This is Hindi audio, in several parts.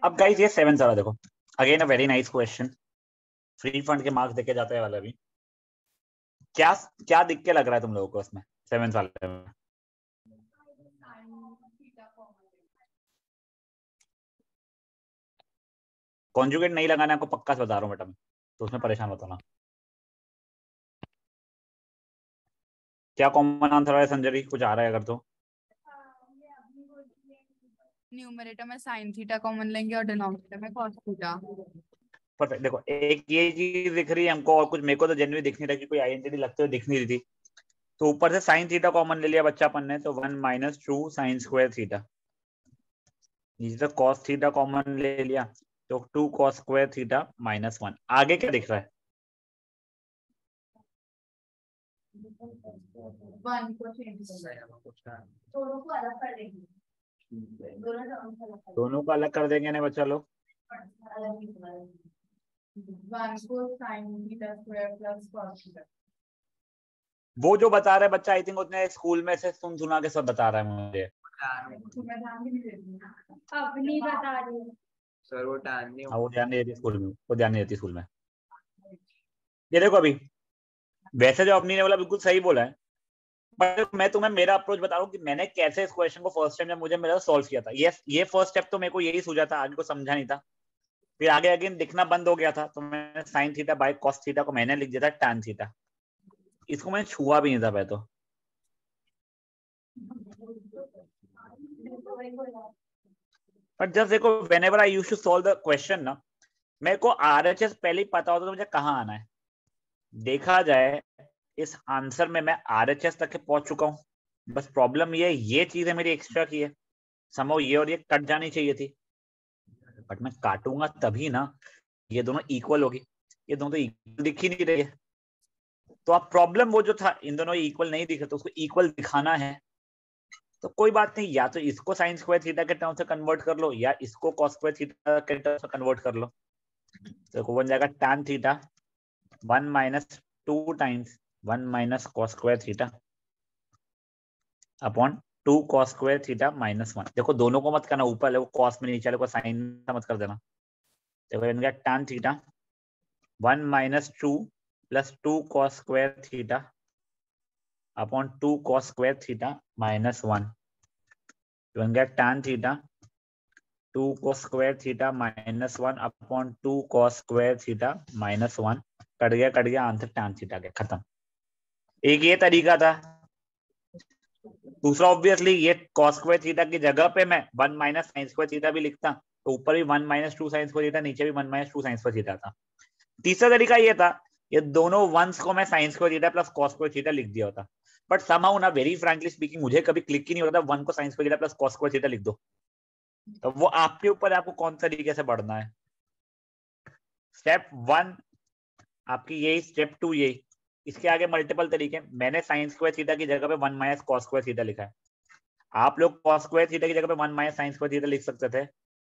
अब गाइस ये 7 सारा देखो, again a very nice question, free fund के मार्क्स देके जाता है वाला भी। क्या क्या दिख के लग रहा है तुम लोगों को उसमें 7 वाले में? कॉन्जुगेट नहीं लगाना आपको, पक्का से बता रहा हूँ बेटा मैं, तो उसमें परेशान होता ना। क्या कॉमन आंसर है संजय जी, कुछ आ रहा है अगर तो? न्यूमरेटर में साइन थीटा कॉमन लेंगे और डिनोमिनेटर में कॉस थीटा। परफेक्ट। देखो एक ये चीज दिख रही है हमको, और कुछ मेरे को तो जेन्युइन दिख नहीं रहा कि कोई आइडेंटिटी लगते हुए दिख नहीं रही थी। तो ऊपर से साइन थीटा कॉमन ले लिया बच्चा अपन ने, तो 1 माइनस 2 साइन स्क्वायर थीटा। नीचे से कॉस थीटा कॉमन ले लिया, तो 2 कॉस स्क्वायर थीटा माइनस 1। आगे क्या दिख रहा है? वन को चेंज कर दोनों को अलग कर देंगे। दोनों को अलग कर देंगे ना बच्चा लोग। वन को sine theta square plus cos theta. वो जो बता रहा है बच्चा, आई थिंक उसने स्कूल में से सुन सुना के सब बता रहा है मुझे। मैं ध्यान भी नहीं देती, अब नहीं बता रही सर, वो टाइम नहीं हाँ वो ध्यान नहीं देती स्कूल में, वो ध्यान नहीं देती स्कूल में। ये देखो अभी, वैसे जो अपनी ने बोला बिल्कुल सही बोला है, बट मैं तुम्हें मेरा अप्रोच बता रहा हूँ कि मैंने कैसे इस क्वेश्चन को फर्स्ट टाइम जब मुझे मेरा सॉल्व किया था। ये फर्स्ट स्टेप तो मेरे को यही सूझा था, आगे को समझा नहीं था। फिर आगे अगेन दिखना बंद हो गया था, तो मैंने sign theta by cos theta को मैंने लिख दिया था टैन थीटा। इसको मैंने छुआ भी नहीं था मैं तो। बट जस्ट देखो, whenever I use to solve the question ना, मेरे को आरएचएस पहले ही पता होता तो मुझे कहाँ आना है। देखा जाए इस आंसर में मैं आरएचएस तक के पहुंच चुका हूँ। बस प्रॉब्लम ये चीज है मेरी एक्स्ट्रा की है, समझो ये और ये कट जानी चाहिए थी। बट मैं काटूंगा तभी ना, ये दोनों इक्वल होगी। ये दोनों तो इक्वल दिख ही नहीं रही है। तो अब प्रॉब्लम वो जो था, इन दोनों इक्वल नहीं दिखे, तो उसको इक्वल दिखाना है। तो कोई बात नहीं, या तो इसको साइन स्क्वायर थीटा के टर्म से कन्वर्ट कर लो, या इसको कॉस स्क्वायर थीटा के टर्म से कन्वर्ट कर लो। तो बन जाएगा tan theta 1 minus 2 times 1 minus cos square theta upon 2 cos square theta minus 1। देखो दोनों को मत करना, ऊपर वाले को कॉस में, नीचे वाले को साइन मत कर देना। देखो बन गया tan theta 1 minus 2 plus 2 cos square theta upon 2 cos square theta minus 1। बन गया tan theta 2 cos square theta minus 1 upon 2 cos square theta minus 1। Cut गया आंसर tan थीटा के, खत्म। एक ये तरीका था। दूसरा ऑब्वियसली ये cos स्क्वायर थीटा की जगह पे मैं 1 माइनस साइन स्क्वायर थीटा भी लिखता, तो ऊपर भी 1 माइनस 2 साइन स्क्वायर थीटा, नीचे भी 1 माइनस 2 साइन स्क्वायर थीटा था। तीसरा तरीका ये था, ये दोनों वंस को मैं sign square theta plus cos square theta लिख दिया होता। बट समहाउ ना, वेरी फ्रैंकली स्पीकिंग, मुझे कभी क्लिक ही नहीं होता वन को sine square theta plus cos square theta लिख दो। तो वो आपके ऊपर है, आपको कौन सा तरीके से बढ़ना है। स्टेप 1 आपकी यही, स्टेप 2 यही। इसके आगे मल्टीपल तरीके, मैंने साइन स्क्वायर थीटा की जगह पे 1 माइनस कॉस स्क्वायर थीटा लिखा है। आप लोग कॉस स्क्वायर थीटा की जगह पे 1 माइनस साइन स्क्वायर थीटा लिख सकते थे,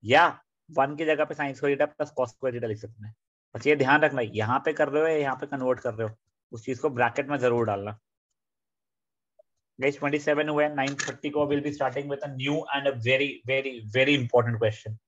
या 1 की जगह पे sign square theta plus cos square theta लिख सकते हैं। बस ये ध्यान रखना, यहाँ पे कर रहे हो या यहाँ पे कन्वर्ट कर रहे हो, उस चीज को ब्रैकेट में जरूर डालना। गाइस 27 हुए, 9:30 को will be starting with a new and a very very very important question.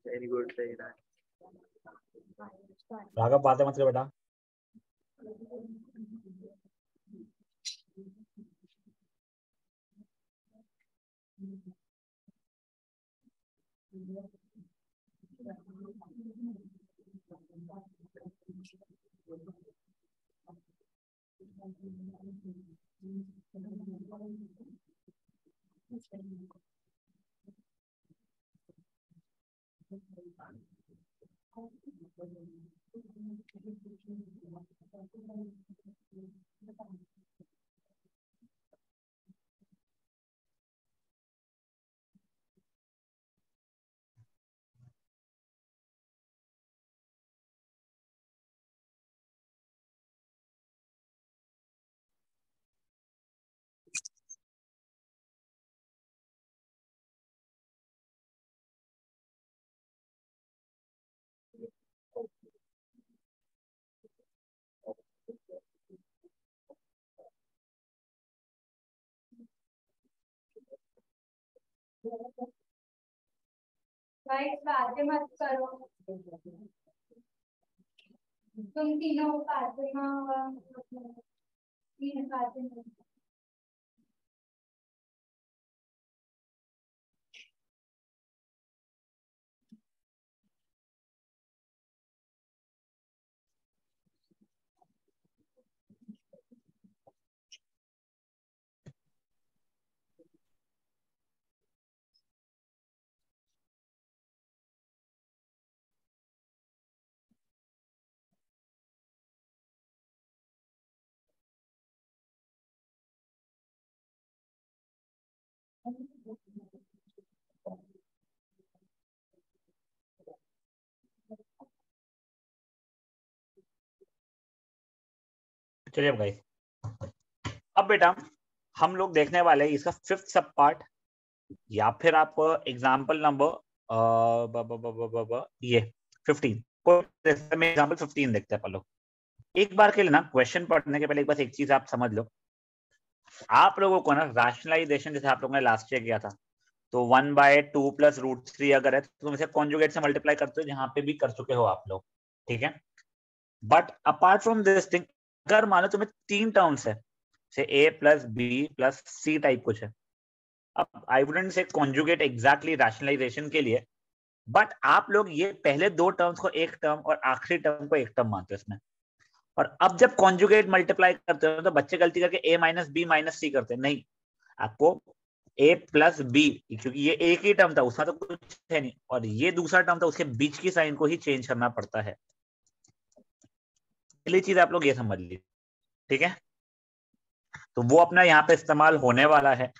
Very good, सही रहा। राघव बातें मत कर बेटा। भाई बातें मत करो, तुम तीनों बातें, हाँ तीन बातें। चलिए भाई, अब बेटा हम लोग देखने वाले हैं इसका फिफ्थ सब पार्ट, या फिर आप एग्जाम्पल नंबर ये 15 को एग्जाम्पल 15 देखते हैं। पहले एक बार के लिए ना क्वेश्चन पढ़ने के पहले एक बार एक चीज आप समझ लो, आप लोगों को ना रैशनलाइजेशन जैसे आप लोगों ने लास्ट ईयर किया था, तो 1/2 प्लस √3 अगर है तो तुम इसे कॉन्जुगेट से मल्टीप्लाई करते हो, जहां पे भी कर चुके हो आप लोग, ठीक है। But apart from this thing, अगर मानो तुम्हें 3 टर्म्स है, say a plus B plus C type कुछ है, अब I wouldn't say conjugate exactly rationalization के लिए, बट आप लोग ये पहले 2 टर्म्स को एक टर्म और आखिरी टर्म को एक टर्म मानते हो इसमें, और अब जब कॉन्जुगेट मल्टीप्लाई करते हो तो बच्चे गलती करके a माइनस बी माइनस सी करते हैं। नहीं, आपको a प्लस बी, क्योंकि ये एक ही टर्म था उसमें तो कुछ है नहीं, और ये दूसरा टर्म था, उसके बीच की साइन को ही चेंज करना पड़ता है। पहली चीज आप लोग ये समझ लीजिए, ठीक है। तो वो अपना यहाँ पे इस्तेमाल होने वाला है।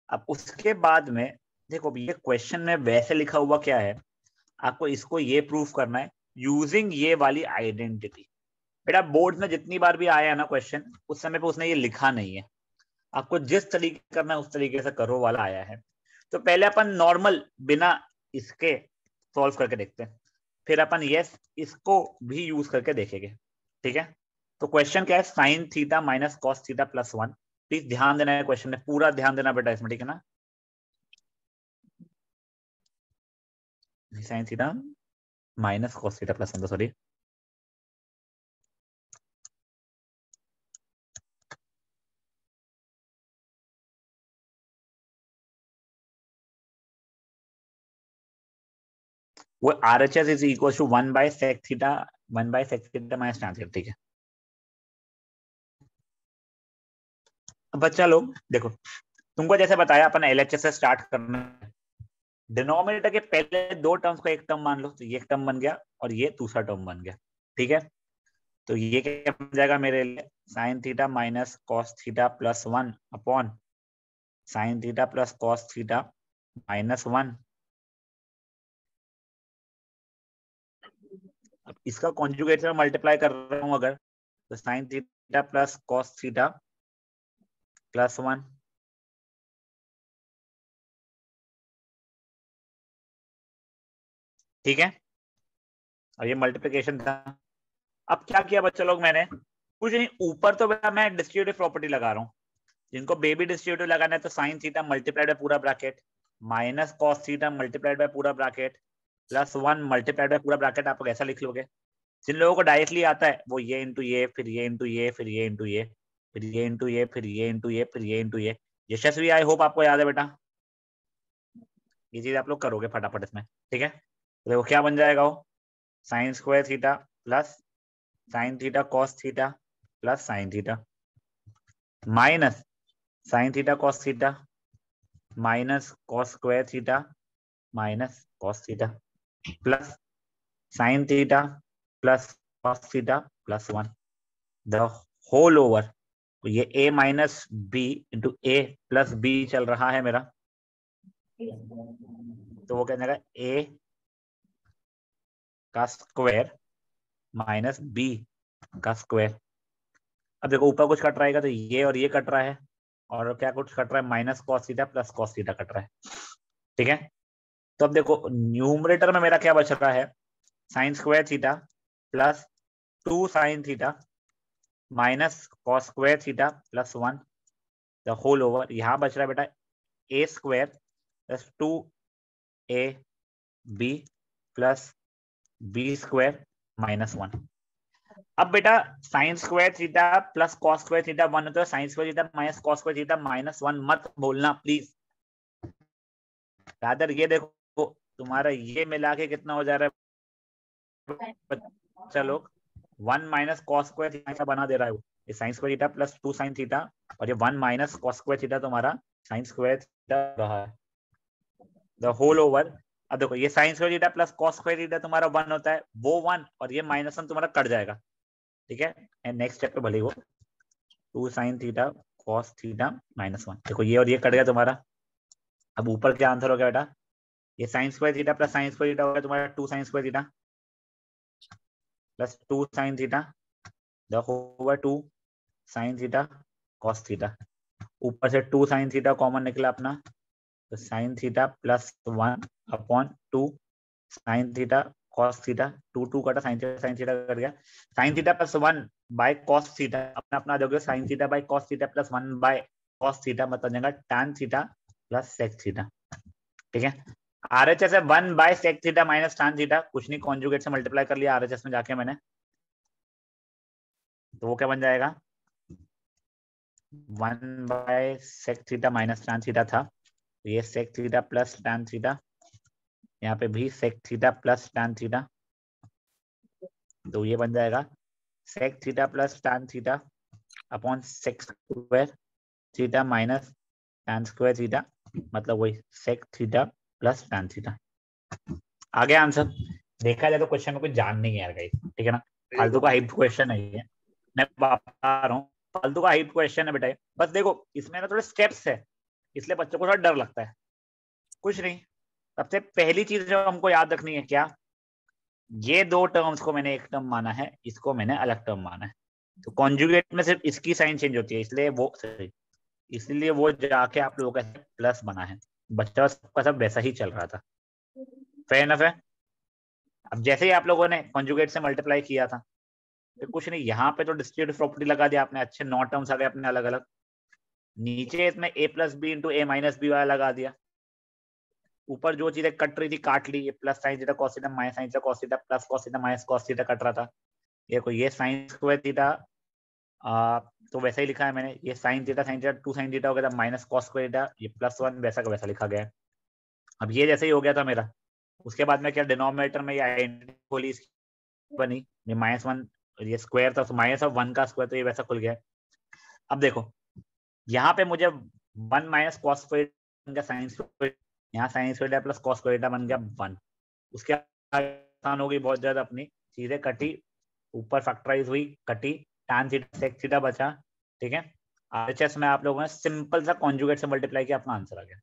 अब उसके बाद में देखो, ये क्वेश्चन में वैसे लिखा हुआ क्या है, आपको इसको ये प्रूफ करना है यूजिंग ये वाली आइडेंटिटी। बेटा बोर्ड में जितनी बार भी आया है ना क्वेश्चन, उस समय पे उसने ये लिखा नहीं है, आपको जिस तरीके करना है उस तरीके से करो वाला आया है। तो पहले अपन नॉर्मल बिना इसके सॉल्व करके देखते हैं, फिर अपन यस इसको भी यूज करके देखेंगे, ठीक है। तो क्वेश्चन क्या है, sign theta minus cos theta plus 1। Please ध्यान देना है क्वेश्चन में, पूरा ध्यान देना बेटा इसमें, ठीक है ना। Sine theta minus cos theta plus 1, तो सॉरी, वो RHS is equal to 1/sec theta, 1/sec theta minus tan theta, ठीक है। अब बच्चा लोग देखो, तुमको जैसे बताया अपन LHS से स्टार्ट करना है, डिनोमिनेटर के पहले 2 टर्म्स को एक टर्म मान लो, तो ये एक टर्म बन गया और ये दूसरा टर्म बन गया, ठीक है। तो ये क्या बन जाएगा मेरे लिए, sign theta minus cos theta plus 1 upon sine theta plus cos theta minus 1। अब इसका कॉन्जुगेट से मल्टीप्लाई कर रहा हूं अगर, तो sine theta plus cos theta plus 1, ठीक है। और ये मल्टीप्लिकेशन था। अब क्या किया बच्चा लोग मैंने, कुछ नहीं, ऊपर तो मैं डिस्ट्रीब्यूटिव प्रॉपर्टी लगा रहा हूँ, जिनको बेबी डिस्ट्रीब्यूटिव लगाना है तो साइन थीटा मल्टीप्लाइड बाय पूरा bracket minus cos theta multiplied by पूरा ब्रैकेट प्लस 1 मल्टीप्लाइड बाय पूरा ब्रैकेट, आप लोग ऐसा लिख लोगे। जिन लोगों को डायरेक्टली आता है वो ये इंटू ये, फिर ये इंटू ये, फिर ये इंटू ये, फिर ये इंटू ये, फिर ये इंटू ये, फिर ये इंटू ये। यशस्वी, आई होप आपको याद है बेटा, ये चीज आप लोग करोगे फटाफट इसमें, ठीक है। तो देखो क्या बन जाएगा, वो sine square theta plus sine theta cos theta plus sine theta minus sine theta cos theta minus cos square theta minus cos theta plus sine theta plus cos theta plus 1 the whole over. तो ये a minus B into A plus B चल रहा है मेरा, तो वो क्या जाएगा a का स्क्वायर माइनस b का स्क्वायर। अब देखो ऊपर कुछ कट रहेगा तो ये और ये कट रहा है, और क्या कुछ कट रहा है, minus cos theta plus cos theta cut रहा है, ठीक है। तो अब देखो न्यूमरेटर में मेरा क्या बच रहा है, sine square theta plus 2 sine theta minus cos square theta plus 1 the whole over. यहां बच रहा है बेटा a square plus 2ab plus b square minus 1। अब बेटा sine square theta plus cos square theta 1 होता है, sine square theta minus cos square theta minus 1 मत बोलना प्लीज। रादर ये देखो तुम्हारा ये मिला के कितना हो जा रहा है बच्चा लोग, 1 माइनस कॉस स्क्वायर थीटा बना दे रहा है वो, ये sine square theta plus 2 sine theta, और ये 1 माइनस कॉस स्क्वायर थीटा तुम्हारा साइन स्क्वायर थीटा रहा है द होल ओवर। अब देखो ये sine square theta plus cos square theta तुम्हारा 1 होता है, वो 1 और ये माइनस 1 तुम्हारा कट जाएगा, ठीक है। एंड नेक्स्ट स्टेप पे भले वो 2 sine theta cos theta minus 1, देखो ये और ये कट गया तुम्हारा। अब ऊपर क्या आंसर हो गया बेटा, ये sine square theta plus sine square theta हो गया तुम्हारा 2 sine square theta plus 2 sine theta the whole 2 sine theta cos theta. ऊपर से 2 साइन थीटा कॉमन निकला अपना, तो sine theta plus 1 upon 2 sine theta cos theta, 2 कटा साइन थीटा कट गया, sine theta plus 1 by cos theta अपना अपना दोगे, sine theta by cos theta plus 1 by cos theta मतलब जाएगा tan theta plus sec theta, ठीक है। आरएचएस है 1 by sec theta minus tan theta, कुछ नहीं कॉन्जुगेट से मल्टीप्लाई कर लिया आरएचएस में जाके मैंने, तो वो क्या बन जाएगा 1 by sec theta minus tan theta था, तो ये sec theta plus tan theta, यहाँ पे भी sec theta plus tan theta, तो ये बन जाएगा sec theta plus tan theta upon sec square theta minus tan square theta, मतलब वही sec theta plus tan theta. आ गया आंसर। देखा जाए तो क्वेश्चन में कुछ जान नहीं है यार गाइस, ठीक है ना, फालतू का हाइप क्वेश्चन है ये, मैं बता रहा हूँ फालतू का हाइप क्वेश्चन है बेटा। बस देखो इसमें ना थोड़े स्टेप्स है, इसलिए बच्चों को थोड़ा डर लगता है, कुछ नहीं। सबसे पहली चीज जो हमको याद रखनी है क्या, ये दो टर्म्स को मैंने एक टर्म माना है, इसको मैंने अलग टर्म माना है, तो कॉन्जुगेट में सिर्फ इसकी साइन चेंज होती है, इसलिए वो सही, इसलिए वो जाके आप लोगों का प्लस बना है, बच्चा सबका सब वैसा ही चल रहा था, फेयर इनफ है। अब जैसे ही आप लोगों ने कॉन्जुगेट से मल्टीप्लाई किया था, तो कुछ नहीं, यहाँ पे तो डिस्ट्रीब्यूटिव प्रॉपर्टी लगा दिया आपने, अच्छे 9 टर्म्स आ गए अपने अलग अलग, नीचे इसमें a plus B into A minus B वाला लगा दिया, ऊपर जो चीजें कट रही थी काट ली, ये plus sine theta cos theta minus sine theta cos theta plus cos theta minus cos theta cut रहा था, ये साइन स्क्वायर थीटा तो वैसा ही लिखा है मैंने, ये साइन थीटा 2 साइन थीटा हो गया था माइनस कॉस स्क्वायर थीटा, ये प्लस 1 वैसा का वैसा लिखा गया है। अब ये जैसे ही हो गया था मेरा, उसके बाद में क्या डिनोमिनेटर में ये आइडेंटिटी खोली इसकी बनी, ये -1 ये स्क्वायर था, माइनस ऑफ 1 का स्क्वायर, तो ये वैसा खुल गया। अब देखो यहाँ पे मुझे 1 माइनस कॉस स्क्वायर बन गया साइन स्क्वायर, यहाँ sine square plus cos square बन गया 1, उसके आसान हो गई बहुत ज्यादा, अपनी चीजें कटी, ऊपर फैक्टराइज हुई कटी, tan थीटा सेक थीटा बचा, ठीक है। आरएचएस में आप लोगों ने सिंपल सा कॉन्जुगेट से मल्टीप्लाई किया, अपना आंसर आ गया।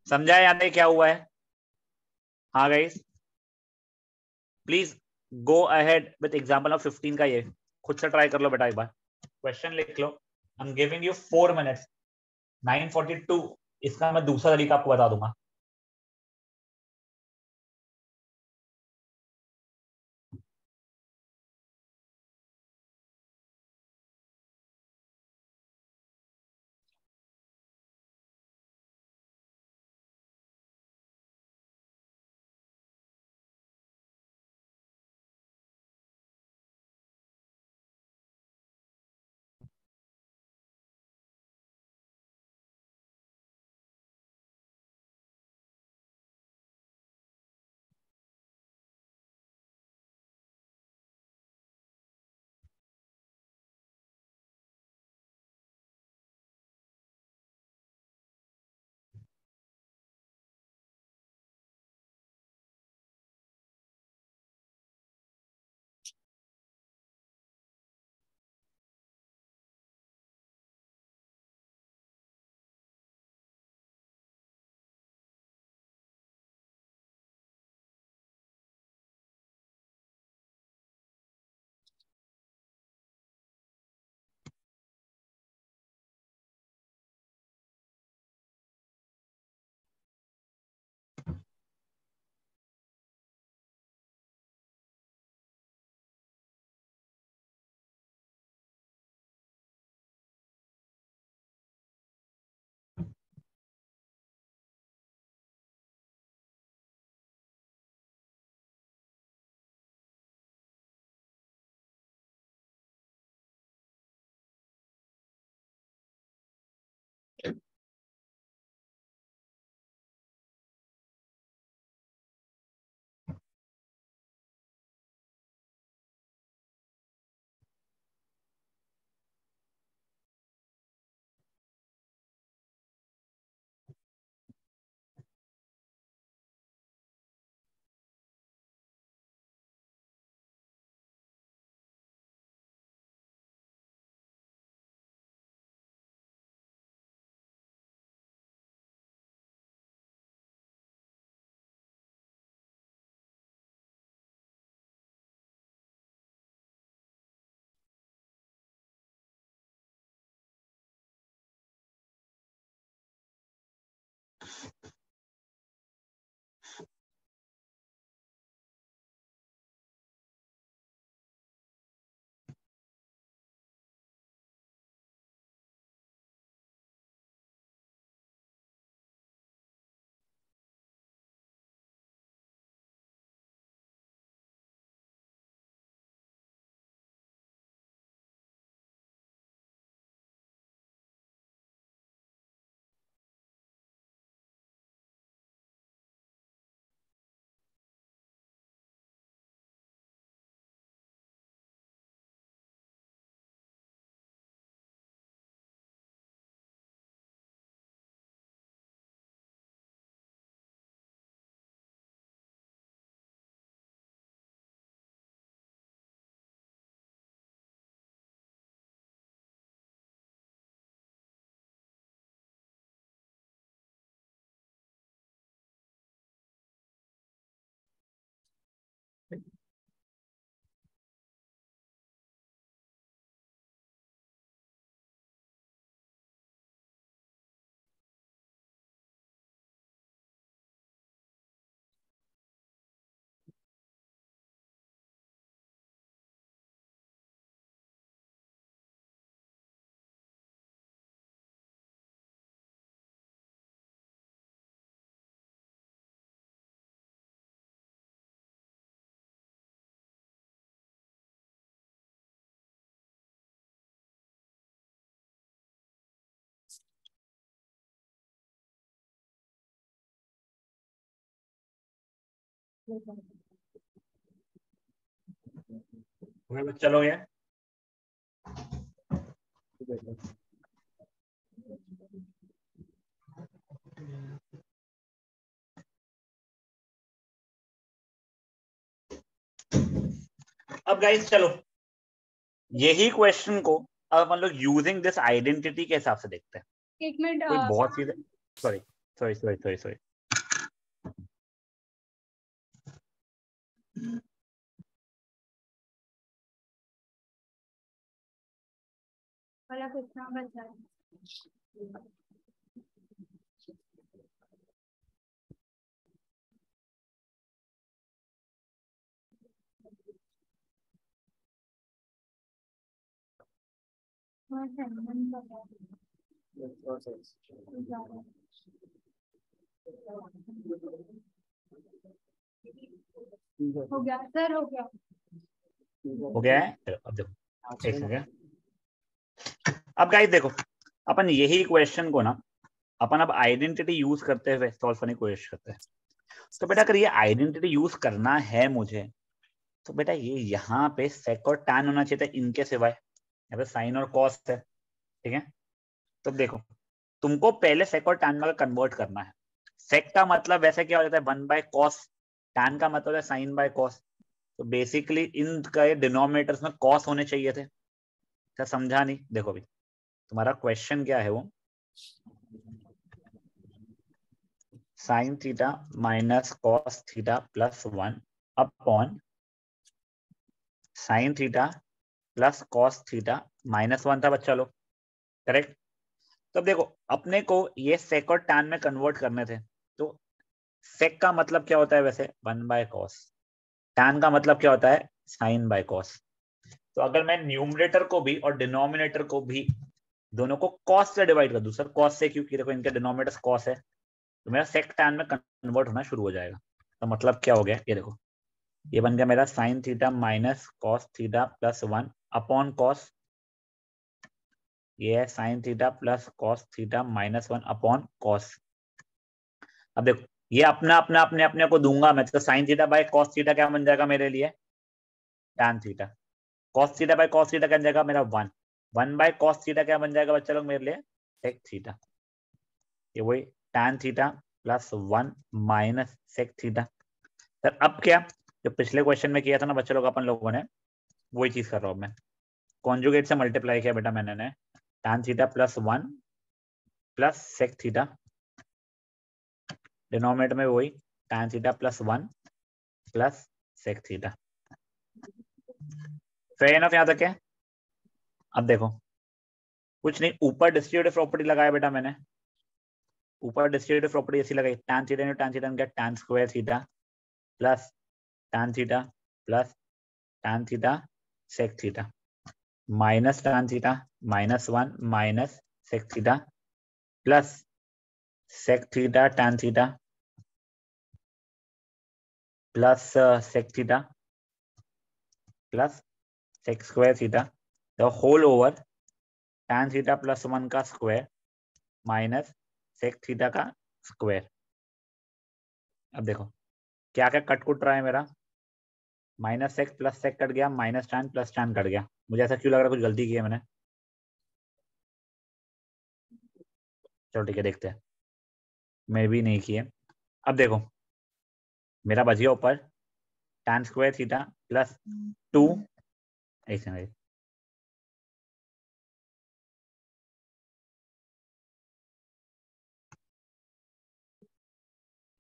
समझा या नहीं क्या हुआ है? हाँ guys please go ahead with example of 15 का, ये खुद से ट्राई कर लो बेटा, एक बार क्वेश्चन लिख लो। I am giving you 4 minutes, 9:42, इसका मैं दूसरा तरीका आपको बता दूंगा। चलो ये अब गाइस चलो यही क्वेश्चन को अब हम लोग यूजिंग दिस आइडेंटिटी के हिसाब से देखते हैं। एक मिनट, कोई बहुत चीजें, sorry sorry sorry sorry sorry वाला कितना बचा है? हो गया सर, हो गया। हो गया है। चलो अब देखो एक सेकंड। अब गाइस देखो अपन यही क्वेश्चन को ना अपन अब आइडेंटिटी यूज करते हुए सॉल्व करने की कोशिश करते हैं। तो बेटा अगर ये आइडेंटिटी यूज करना है मुझे तो बेटा ये यहाँ पे सेक और टैन होना चाहिए था, इनके सिवाय यहाँ पे साइन और कॉस है। ठीक है, तो देखो तुमको पहले सेक और टैन में कन्वर्ट करना है। सेक का मतलब वैसे क्या हो जाता है 1/cos, टैन का मतलब है sin/cos। तो बेसिकली इनका डिनोमिनेटर्स में कॉस होने चाहिए थे। क्या समझा नहीं? देखो अभी तुम्हारा क्वेश्चन क्या है, वो sin theta minus cos theta plus 1 upon sin theta plus cos theta minus 1 था बच्चा लोग, करेक्ट। तो अब देखो अपने को ये सेक और टैन में कन्वर्ट करने थे। तो सेक का मतलब क्या होता है वैसे 1/cos, टैन का मतलब क्या होता है sin/cos। तो अगर मैं न्यूमरेटर को भी और डिनोमिनेटर को भी दोनों को cos से डिवाइड कर दूं, सर cos से क्योंकि देखो इनके डिनोमिनेटर cos है, तो मेरा सेक टैन में कन्वर्ट होना शुरू हो जाएगा। तो मतलब क्या हो गया, ये देखो ये बन गया मेरा sin theta minus cos theta plus 1 upon cos, ये है sin theta plus cos theta minus 1 upon cos. अब देखो ये अपना अपना अपने अपने को दूंगा मैं, तो sin theta by cos theta क्या बन जाएगा मेरे लिए tan theta, cos theta by cos theta क्या बन जाएगा मेरा 1/cos थीटा क्या बन जाएगा बच्चा लोग मेरे लिए sec थीटा। ये वही tan theta plus 1 minus sec theta. Sir अब क्या जो पिछले क्वेश्चन में किया था ना बच्चे लोग अपन लोगों ने, वही चीज कर रहा हूं मैं, कॉन्जुगेट से मल्टीप्लाई किया बेटा मैंने ने, tan theta plus 1 plus sec theta, denominator में वही tan theta plus 1 plus sec theta. Fair enough यहां तक है। अब देखो कुछ नहीं, ऊपर डिस्ट्रीब्यूटिव प्रॉपर्टी लगाया बेटा मैंने, ऊपर डिस्ट्रीब्यूटिव प्रॉपर्टी ऐसी लगाई tan theta into tan theta क्या tan square theta plus tan theta plus tan theta sec theta minus tan theta minus 1 minus sec theta plus sec theta tan theta plus sec theta plus sec square theta the whole over tan theta plus 1 का स्क्वायर माइनस sec थीटा का स्क्वायर। अब देखो क्या क्या कट कुट रहा है मेरा, माइनस सेक प्लस सेक कट गया, minus ten plus tan cut गया। मुझे ऐसा क्यों लग रहा है कुछ गलती की है मैंने? चलो ठीक है देखते हैं, मैं भी नहीं की है। अब देखो मेरा बच गया ऊपर टैन स्क्वायर थीटा प्लस 2 ऐसे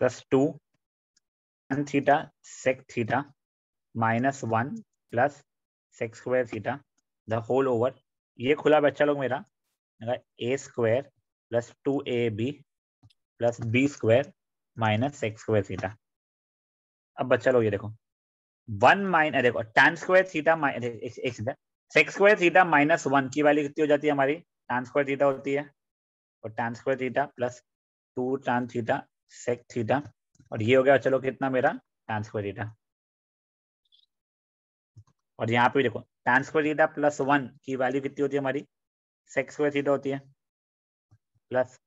plus 2 tan theta sec theta -1 plus sec square theta the whole over, ये खुला बच्चा लोग मेरा ए स्क्वायर प्लस 2ab प्लस b square minus sec square theta. अब बच्चा लोग ये देखो 1 माइनस, देखो tan square theta sec square theta -1 की वैल्यू कितनी हो जाती है हमारी, tan स्क्वायर थीटा होती है, और tan square theta plus 2 tan theta sec theta, और ये हो गया चलो कितना मेरा tan स्क्वायर थीटा। और यहाँ पे देखो tan स्क्वायर थीटा प्लस 1 की वैल्यू कितनी होती है हमारी, सेक स्क्वायर थीटा होती है, plus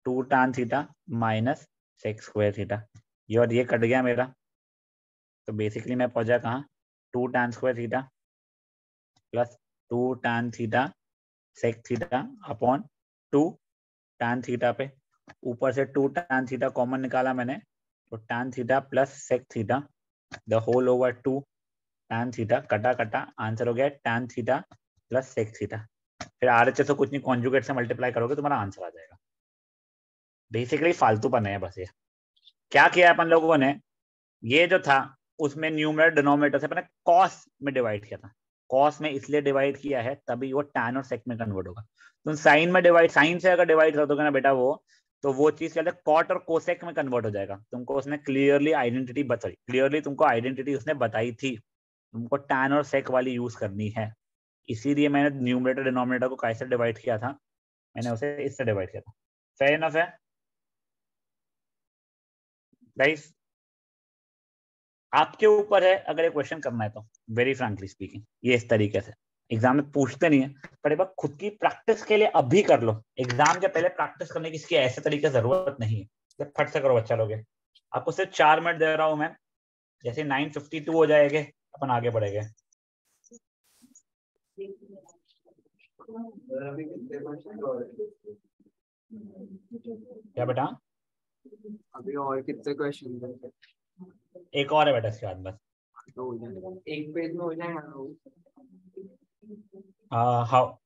2 tan theta minus sec square theta, ये और ये कट गया मेरा, तो बेसिकली मैं पहुंचा कहाँ, 2 tan square theta plus 2 tan theta sec theta upon 2 tan theta पे, ऊपर से 2 tan थीटा कॉमन निकाला मैंने, तो tan theta plus sec theta the whole over 2 tan theta, कटा कटा आंसर हो गया tan theta plus sec theta. फिर RHS तो कुछ नहीं, कॉन्जुगेट से मल्टीप्लाई करोगे तुम्हारा आंसर आ जाएगा। बेसिकली फालतूपन है बस। ये क्या किया अपन लोगों ने, ये जो था उसमें न्यूमरेटर डिनोमिनेटर से अपने कॉस में डिवाइड किया था, कॉस में इसलिए डिवाइड किया है तभी वो टैन और सेक में कन्वर्ट होगा। तुम साइन में डिवाइड, साइन से अगर डिवाइड कर दोगे ना बेटा वो, तो वो चीज क्या कॉट और कोसेक में कन्वर्ट हो जाएगा। तुमको उसने क्लियरली आइडेंटिटी बताई, क्लियरली तुमको आइडेंटिटी उसने बताई थी, तुमको टैन और सेक वाली यूज करनी है, इसीलिए मैंने न्यूमरेटर डिनोमिनेटर को कैसे डिवाइड किया था, मैंने उसे इससे डिवाइड किया था। फेयर इनफ है गाइस? आपके ऊपर है अगर ये क्वेश्चन करना है तो, वेरी फ्रैंकली स्पीकिंग ये इस तरीके से एग्जाम में पूछते नहीं है, पर एक बार खुद की प्रैक्टिस के लिए अभी कर लो, एग्जाम के पहले प्रैक्टिस करने की इसकी ऐसे तरीके से जरूरत नहीं है, फट से करो बच्चा लोगे। आपको सिर्फ 4 मिनट दे रहा हूं मैं, जैसे 9:52 हो जाएंगे अपन आगे बढ़ेंगे। क्या बेटा? अभी और कितने क्वेश्चन? एक और है बेटा इसके बाद बस। तो एक पेज में हो जाएगा। How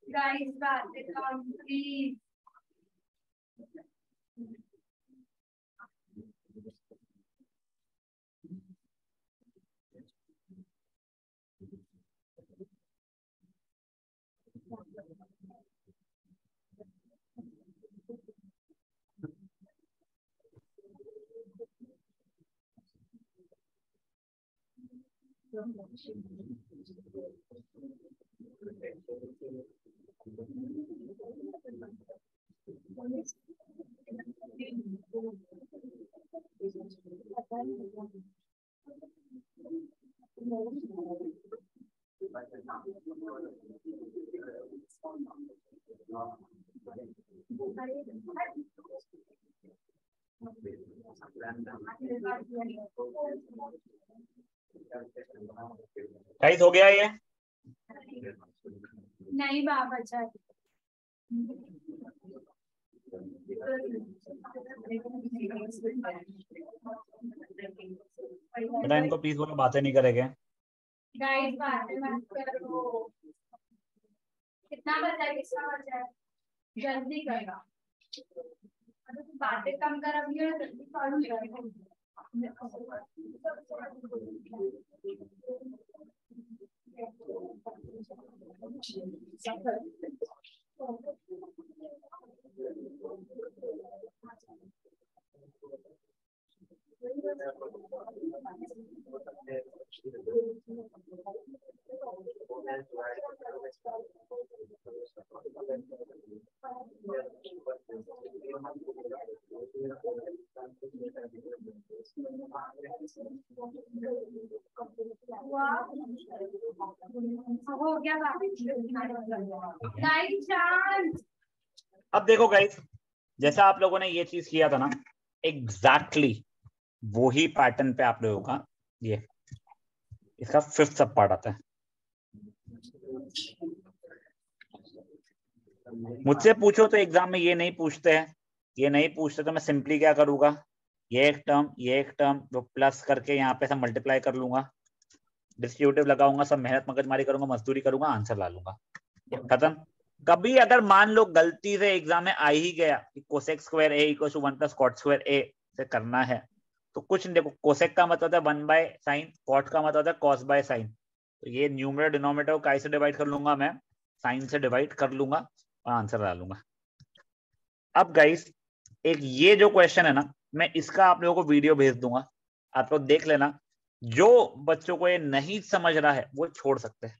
Guys, back it on, please. Guys हो गया ये? नहीं बाबा अच्छा बेटा इनको प्लीज बोलो बातें नहीं करेंगे। गाइस बातें मत करो। कितना बचा है, कितना बचा है? जल्दी करना, बातें कम कर, अब ये जल्दी सॉल्व कर। हो गया। अब देखो गाइस, जैसा आप लोगों ने ये चीज किया था ना, एग्जैक्टली वही पैटर्न पे आप लोगों का ये इसका 5th सब पार्ट आता है। मुझसे पूछो तो एग्जाम में ये नहीं पूछते हैं, ये नहीं पूछते तो मैं सिंपली क्या करूंगा, ये एक टर्म जो प्लस करके यहाँ पे सब मल्टीप्लाई कर लूंगा, डिस्ट्रीब्यूटिव लगाऊंगा, सब मेहनत मगजमारी करूंगा, मजदूरी करूंगा, आंसर ला लूंगा, खत्म। कभी अगर मान लो गलती से एग्जाम में आ ही गया कि cosec square a equal to 1 plus cot square a से करना है, तो कुछ नहीं, देखो कोसेक का मतलब होता है 1 बाय साइन, कॉट का मतलब होता है कॉस बाय साइन, तो ये न्यूमरेटर डिनोमिनेटर को काय से डिवाइड कर लूंगा, मैं साइन से डिवाइड कर लूंगा और आंसर ला लूंगा। अब गाइस एक ये जो क्वेश्चन है ना, मैं इसका आप लोगों को वीडियो भेज दूंगा, आप लोग देख लेना। जो बच्चों को ये नहीं समझ रहा है वो छोड़ सकते हैं।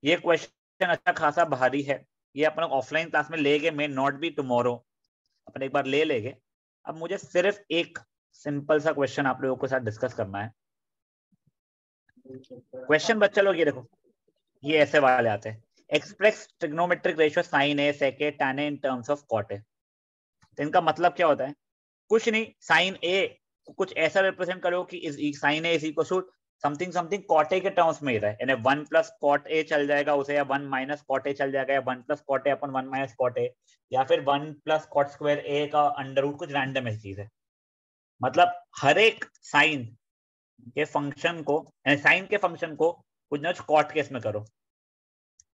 ये क्वेश्चन अच्छा खासा भारी है, ये अपन ऑफलाइन क्लास में लेंगे, मे नॉट बी टुमारो, अपन एक बार ले लेंगे। अब मुझे सिर्फ एक सिंपल सा क्वेश्चन आप लोगों के साथ डिस्कस करना है। क्वेश्चन बच्चा लोग ये देखो, ये ऐसे वाले आते हैं, express trigonometric ratio sine A sec A tan A in terms of cot A. तो इनका मतलब क्या होता है, कुछ नहीं, साइन ए कुछ ऐसा रिप्रेजेंट करो कि sine A is equal to something something cot A के टर्म्स में ही रहे, यानी 1 प्लस कॉट ए चल जाएगा उसे, या 1 माइनस कॉट ए चल जाएगा, या 1 plus cot A upon 1 minus cot A, या फिर 1 प्लस कॉट स्क्वायर ए का अंडर रूट, कुछ रैंडम ऐसी चीज है। मतलब हर एक साइन के फंक्शन को, साइन के फंक्शन को कुछ ना कुछ कॉट केस में करो,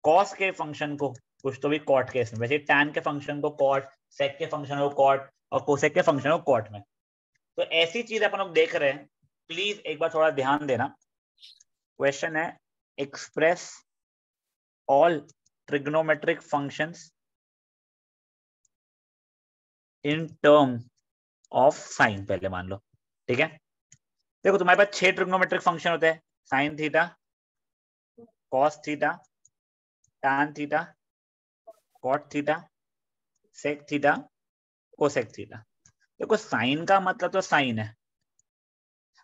कॉस के फंक्शन को कुछ तो भी कॉट केस में, वैसे टैन के फंक्शन को कॉट, सेक के फंक्शन को कॉट, और कोसेक के फंक्शन को कॉट में। तो ऐसी चीज अपन लोग देख रहे हैं, प्लीज एक बार थोड़ा ध्यान देना। क्वेश्चन है express all trigonometric functions in term of sine, पहले मान लो, ठीक है। देखो तुम्हारे पास 6 ट्रिग्नोमेट्रिक फंक्शन होते हैं, sine theta, cos theta, tan theta, cot theta, sec theta, cosec theta. देखो साइन का मतलब तो साइन है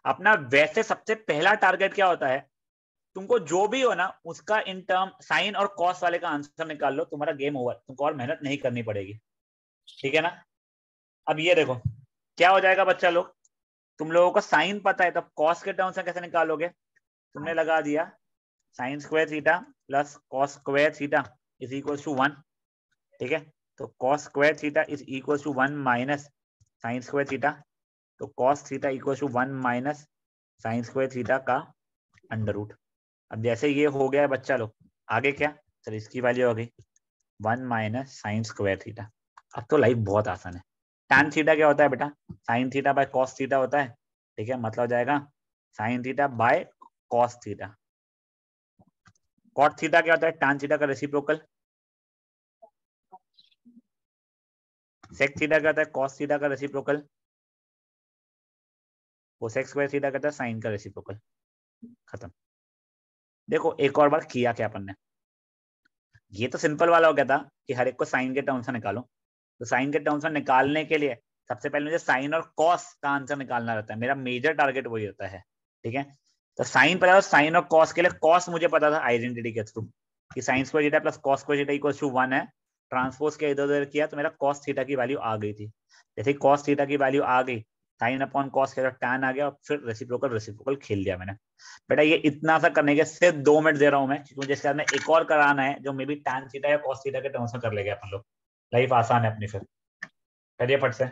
अपना, वैसे सबसे पहला टारगेट क्या होता है, तुमको जो भी हो ना उसका इन टर्म साइन और कॉस वाले का आंसर निकाल लो, तुम्हारा गेम ओवर, तुमको और मेहनत नहीं करनी पड़ेगी, ठीक है ना। अब ये देखो क्या हो जाएगा बच्चा लोग, तुम लोगों को साइन पता है, तब कॉस के टर्म से कैसे निकालोगे, तुमने लगा दिया sine square theta plus cos square theta is equal to 1, ठीक है। तो cos square theta is equal to 1 minus sine square theta, तो cos theta equal to 1 minus sine square theta का अंडर रूट। अब जैसे ये हो गया है बच्चा लोग, आगे क्या, चलो इसकी वैल्यू हो गई 1 माइनस साइन स्क्वायर थीटा। अब तो लाइफ बहुत आसान है। टैन थीटा क्या होता है बेटा, sine theta by cos theta होता है, ठीक है, मतलब हो जाएगा sine theta by cos theta. Cot theta क्या होता है, टैन थीटा का रेसिप्रोकल। सेक थीटा क्या होता है, कॉस थीटा का रेसिप्रोकल। कोसेक स्क्वायर थीटा कहता है साइन का रेसिप्रोकल, खत्म। देखो एक और बार किया क्या अपन ने, ये तो सिंपल वाला हो गया था कि हर एक को साइन के टर्म्स में निकालो। तो साइन के टर्म्स में निकालने के लिए सबसे पहले मुझे साइन और कॉस का आंसर निकालना रहता है, मेरा मेजर टारगेट वही होता है। ठीक है, तो साइन पता था, साइन और कॉस के लिए कॉस मुझे पता था आइडेंटिटी के थ्रू कि sine square theta plus cos square theta equal to 1 है। ट्रांसपोज के इधर उधर किया तो मेरा कॉस थीटा की वैल्यू आ गई थी। जैसे कॉस थीटा की वैल्यू आ गई, साइन अपॉन कॉस के टैन आ गया और फिर रेसिप्रोकल रेसिप्रोकल खेल लिया मैंने। बेटा ये इतना सा करने के सिर्फ 2 मिनट दे रहा हूं मैं, क्योंकि जिसके बाद में एक और कराना है जो मे बी टैन थीटा या कॉस थीटा के टर्म्स में कर लेंगे अपन लोग। लाइफ आसान है अपनी फिर, करिए फट से।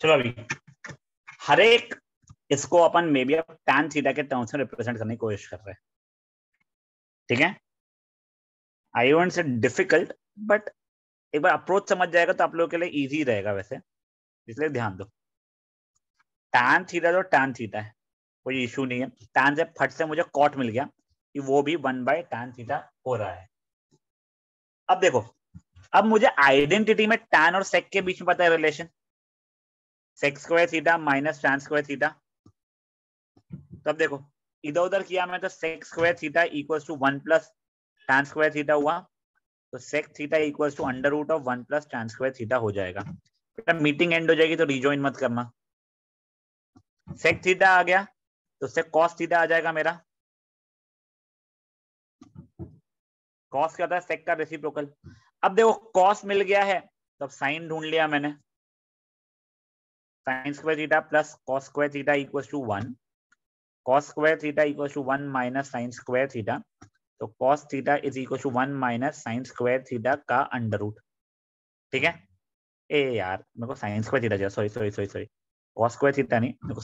चलो अभी हर एक इसको अपन मे बी अब टैन थीटा के टर्म्स में रिप्रेजेंट करने की कोशिश कर रहे हैं। ठीक है, I won't say difficult, but एक बार अप्रोच समझ जाएगा तो आप लोगों के लिए इजी रहेगा वैसे, इसलिए ध्यान दो। टैन थीटा तो टैन थीटा है, कोई इशू नहीं है। टैन से फट से मुझे कॉट मिल गया कि वो भी 1/टैन थीटा हो रहा है। अब देखो, अब मुझे आइडेंटिटी में टैन और सेक के बीच में पता है relation, sec square theta minus tan square theta. तो अब देखो इधर उधर किया मैं तो sec square theta equals to 1 plus tan square theta हुआ, तो sec theta equals to under root of 1 plus tan square theta हो जाएगा। बेटा मीटिंग एंड हो जाएगी तो रिजॉइन मत करना। सेक थीटा आ गया तो सेक कॉस थीटा आ जाएगा मेरा। कॉस क्या था, सेक का रेसिप्रोकल। अब देखो कॉस मिल गया है तो अब साइन ढूंढ लिया मैंने, sine square theta plus cos square theta equals to 1, cos square theta equals to 1 minus sine square theta, तो cos theta is equal to 1 minus sine square theta का अंडर रूट। ठीक है, ए यार मेरे को साइन स्क्वायर थीटा चाहिए, sorry sorry sorry sorry, cos square theta नहीं, मेरे को